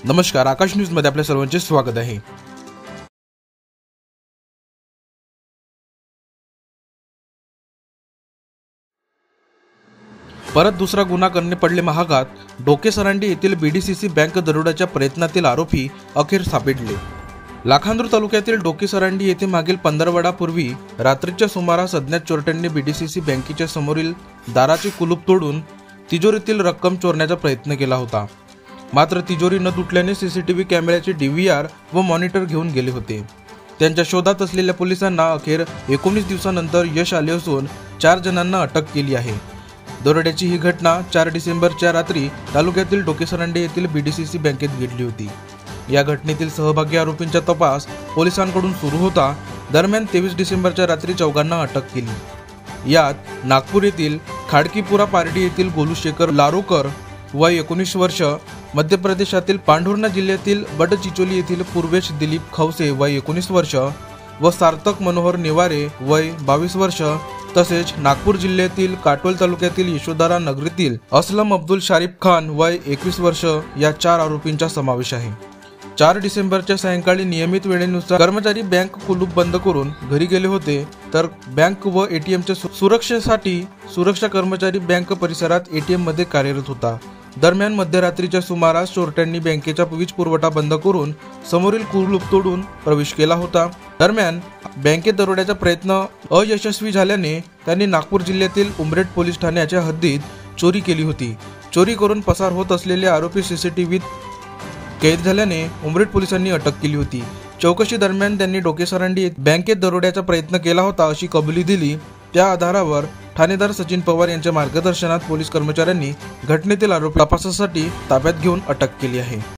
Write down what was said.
नमस्कार, आकाश न्यूज मध्ये आपल्या सर्वांचे स्वागत आहे। परत दुसरा गुन्हा करणे पडले महागात। डोकेसरंडी येथील बीडीसीसी बँक दरोड्याच्या प्रयत्नातील आरोपी अखेर सापडले। लाखांदूर तालुक्यातील डोकेसरंडी येथे मागील 15 वडापूर्वी रात्रीच्या सुमारास अज्ञात चोरट्यांनी बीडीसीसी बँकेच्या समोरील दाराचे कुलूप तोडून तिजोरीतील रक्कम चोरण्याचा प्रयत्न केला होता। मात्र तिजोरी न तुटल्याने सीसीटीव्ही कॅमेऱ्याचे डीव्हीआर व मॉनिटर घेऊन गेले होते। त्यांच्या शोधात असलेल्या पोलिसांना अखेर 19 दिवसांनंतर यश आले असून 4 जणांना अटक केली आहे। दरोड्याची ही घटना 4 डिसेंबरच्या रात्री तालुक्यातील डोकेसरंडी येथील बीडीसीसी बँकेत घडली होती। या घटनेतील सहभागी आरोपींचा तपास पोलिसांकडून सुरू होता। दरम्यान 23 डिसेंबरच्या रात्री चौघांना अटक केली। यात नागपूर येथील खाडकीपुरा पारडी येथील गोलूशेखर लारोकर वय 19 वर्ष, मध्य प्रदेशातील पांढुर्णा जिल्ह्यातील बडचिचोली येथील पूर्वेश दिलीप खवसे वय 19 वर्ष व सार्थक मनोहर नेवारे वय 22 वर्ष, तसेच नागपूर जिल्ह्यातील काटोल तालुक्यातील यशोदारा नगरीतील असलम अब्दुल शारीफ खान वय 21 वर्ष या 4 आरोपींचा समावेश आहे। 4 डिसेंबरच्या सायंकाळी नियमित वेळेनुसार कर्मचारी बँक कुलूप बंद करून घरी गेले होते, तर बँक व एटीएमच्या सुरक्षेसाठी सुरक्षा कर्मचारी बँक परिसरात एटीएम मध्ये कार्यरत होता। दरम्यान मध्यरात्रीच्या सुमारास चोरट्यांनी बँकेचा वीज पुरवठा बंद करून समोरील कुलूप तोडून प्रवेश केला होता। दरम्यान बँकेत दरोड्याचा प्रयत्न अयशस्वी झाल्याने त्यांनी नागपूर जिल्ह्यातील उमरेड पोलीस ठाण्याच्या हद्दीत चोरी केली होती। चोरी करून पसार होत असलेले आरोपी सीसीटीव्हीत कैद झाल्याने उमरेड पोलिसांनी अटक केली होती। चौकशी दरम्यान त्यांनी डोकेसरंडी बँकेत दरोड्याचा प्रयत्न केला होता अशी कबुली दिली। त्या आधारावर ठाणेदार सचिन पवार यांच्या मार्गदर्शनात पोलीस कर्मचाऱ्यांनी घटनेतील आरोपी तपासासाठी ताब्यात घेऊन अटक केली आहे।